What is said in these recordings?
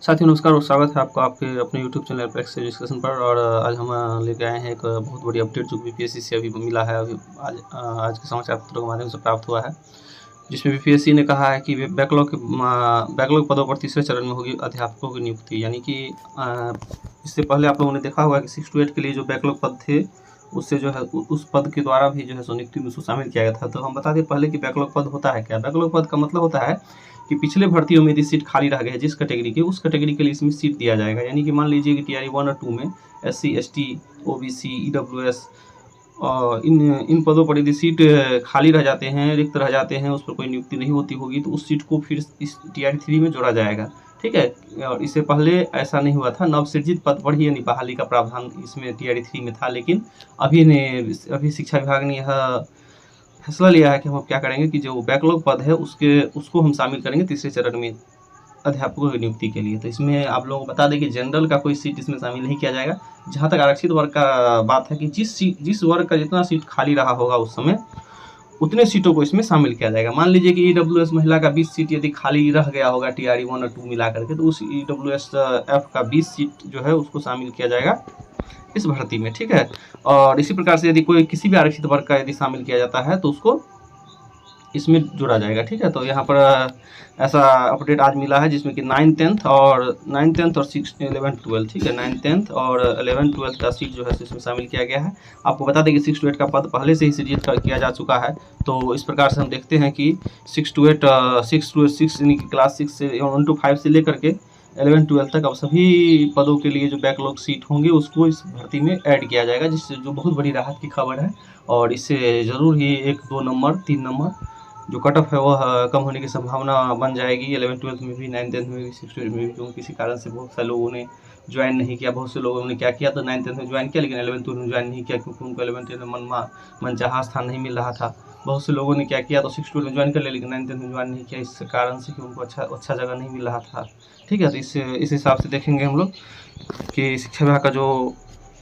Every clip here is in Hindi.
साथियों नमस्कार और स्वागत है आपका आपके अपने यूट्यूब चैनल पर एक्सेल डिस्कशन पर। और आज हम लेके आए हैं एक बहुत बड़ी अपडेट जो बीपीएससी से अभी मिला है। अभी आज के समाचार पत्रों के माध्यम से प्राप्त हुआ है, जिसमें बीपीएससी ने कहा है कि बैकलॉग पदों पर तीसरे चरण में होगी अध्यापकों की नियुक्ति। यानी कि इससे पहले आप लोगों ने देखा होगा कि 6 to 8 के लिए जो बैकलॉग पद थे उससे जो है उस पद के द्वारा भी जो है सो नियुक्ति में उसको शामिल किया गया था। तो हम बता दें पहले कि बैकलॉग पद होता है क्या। बैकलॉग पद का मतलब होता है कि पिछले भर्तियों में यदि सीट खाली रह गई है जिस कैटेगरी की, उस कैटेगरी के लिए इसमें सीट दिया जाएगा। यानी कि मान लीजिए कि टीआरई 1 और 2 में SC ST OBC EWS इन पदों पर यदि सीट खाली रह जाते हैं, रिक्त रह जाते हैं, उस पर कोई नियुक्ति नहीं होती होगी, तो उस सीट को फिर इस टीआरई 3 में जोड़ा जाएगा। ठीक है, और इससे पहले ऐसा नहीं हुआ था। नवसृजित पद पर ही यानी बहाली का प्रावधान इसमें टीआरई 3 में था, लेकिन अभी शिक्षा विभाग ने यह फैसला लिया है कि हम क्या करेंगे कि जो बैकलॉग पद है उसको हम शामिल करेंगे तीसरे चरण में अध्यापकों की नियुक्ति के लिए। तो इसमें आप लोगों को बता दें कि जनरल का कोई सीट इसमें शामिल नहीं किया जाएगा। जहाँ तक आरक्षित वर्ग का बात है कि जिस वर्ग का जितना सीट खाली रहा होगा उस समय उतने सीटों को इसमें शामिल किया जाएगा। मान लीजिए कि EWS महिला का 20 सीट यदि खाली रह गया होगा टीआरई 1 और 2 मिला करके, तो उस EWS F का 20 सीट जो है उसको शामिल किया जाएगा इस भर्ती में। ठीक है, और इसी प्रकार से यदि कोई किसी भी आरक्षित वर्ग का यदि शामिल किया जाता है तो उसको इसमें जोड़ा जाएगा। ठीक है, तो यहाँ पर ऐसा अपडेट आज मिला है, जिसमें कि 9th 10th और 6 11th 12, ठीक है, 9th 10th और 11th 12th का सीट जो है इसमें शामिल किया गया है। आपको बता दें कि 6 to 8 का पद पहले से ही सृजित किया जा चुका है। तो इस प्रकार से हम देखते हैं कि 6 to 8 यानी कि क्लास 6 से 1 to 5 से लेकर के 11 12 तक अब सभी पदों के लिए जो बैकलॉग सीट होंगे उसको इस भर्ती में ऐड किया जाएगा, जिससे जो बहुत बड़ी राहत की खबर है। और इससे ज़रूर ही 1 2 नंबर 3 नंबर जो कट ऑफ है वह कम होने की संभावना बन जाएगी 11 12 में भी, 9 10 में भी, 6 to 8 में भी। क्योंकि किसी कारण से बहुत सारे लोगों ने ज्वाइन नहीं किया। बहुत से लोगों ने क्या किया, तो 9 10 में ज्वाइन किया लेकिन 11 12 में ज्वाइन नहीं किया, क्योंकि उनको 11 12 में मनचाहा स्थान नहीं मिल रहा था। बहुत से लोगों ने क्या किया, तो 6 to 8 में ज्वाइन कर लिया लेकिन 9 10 में ज्वाइन नहीं किया, इस कारण से कि उनको अच्छा जगह नहीं मिल रहा था। ठीक है, तो इस हिसाब से देखेंगे हम लोग कि शिक्षा विभाग का जो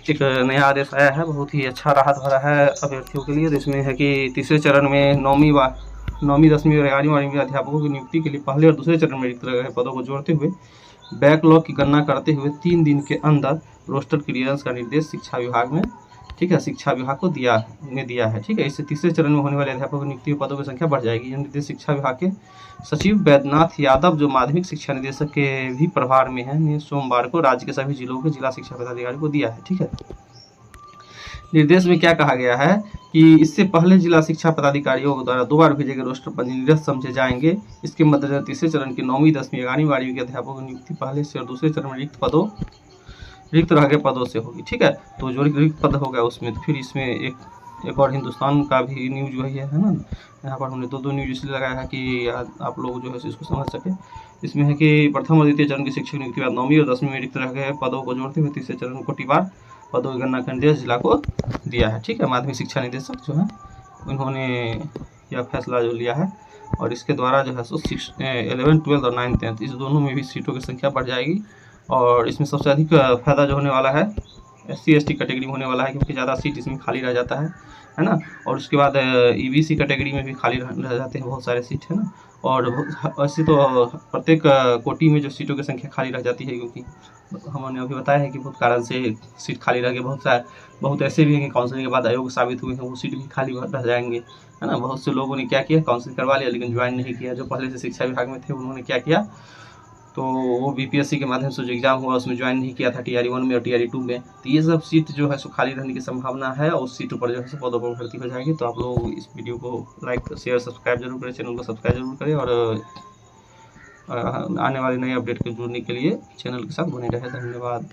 एक नया आदेश आया है बहुत ही अच्छा राहत भरा है अभ्यर्थियों के लिए। तो इसमें है कि तीसरे चरण में 9वीं 10वीं और 11वीं में अध्यापकों की नियुक्ति के लिए पहले और दूसरे चरण में रिक्त रहे पदों को जोड़ते हुए बैकलॉग की गणना करते हुए 3 दिन के अंदर रोस्टर क्लियरेंस का निर्देश शिक्षा विभाग में, ठीक है, शिक्षा विभाग को दिया है। ठीक है, इससे तीसरे चरण में होने वाले अध्यापकों की नियुक्ति पदों की संख्या बढ़ जाएगी। यह निर्देश शिक्षा विभाग के सचिव वैद्यनाथ यादव, जो माध्यमिक शिक्षा निदेशक के भी प्रभार में है, ने सोमवार को राज्य के सभी जिलों के जिला शिक्षा पदाधिकारी को दिया है। ठीक है, निर्देश में क्या कहा गया है कि इससे पहले जिला शिक्षा पदाधिकारियों के द्वारा 2 बार भेजे गए रोस्टर पर निरस्त समझे जाएंगे। इसके मद्देनजर तीसरे चरण की 9वीं 10वीं 11वीं 12वीं के अध्यापकों की नियुक्ति पहले से और दूसरे चरण में रिक्त रह गए पदों से होगी। ठीक है, तो जो रिक्त पद होगा उसमें तो फिर इसमें एक और हिंदुस्तान का भी न्यूज वही है ना। यहाँ पर हमने 2 न्यूज इसलिए लगाया है कि आप लोग जो है इसको समझ सके। इसमें है कि प्रथम और द्वितीय चरण की शिक्षक नियुक्ति के बाद 9वीं और 10वीं में रिक्त रह गए पदों को जोड़ते हुए तीसरे चरण में कोटिवार पदों की गणना का निर्देश जिला को दिया है। ठीक है, माध्यमिक शिक्षा निदेशक जो है उन्होंने यह फैसला जो लिया है, और इसके द्वारा जो है 11 12 और 9 10 इस दोनों में भी सीटों की संख्या बढ़ जाएगी। और इसमें सबसे अधिक फायदा जो होने वाला है SC ST कैटेगरी में होने वाला है, क्योंकि ज़्यादा सीट इसमें खाली रह जाता है ना। और उसके बाद EBC कैटेगरी में भी खाली रह जाते हैं बहुत सारे सीट, है ना। और ऐसे तो प्रत्येक कोटि में जो सीटों की संख्या खाली रह जाती है, क्योंकि हमने अभी बताया है कि बहुत कारण से सीट खाली रह गए। बहुत ऐसे भी हैं कि काउंसलिंग के बाद अयोग्य साबित हुए हैं, वो सीट भी खाली रह जाएंगे, है ना। बहुत से लोगों ने क्या किया, काउंसलिंग करवा लिया लेकिन ज्वाइन नहीं किया। जो पहले से शिक्षा विभाग में थे उन्होंने क्या किया, तो वो बीपीएससी के माध्यम से जो एग्जाम हुआ उसमें ज्वाइन नहीं किया था टीआरई 1 में और टीआरई 2 में। तो ये सब सीट जो है सो खाली रहने की संभावना है, और उस सीटों पर जो है पदों पर भर्ती हो जाएगी। तो आप लोग इस वीडियो को लाइक शेयर सब्सक्राइब जरूर करें, चैनल को सब्सक्राइब जरूर करें, और आने वाले नए अपडेट के जुड़ने के लिए चैनल के साथ बने रहे। धन्यवाद।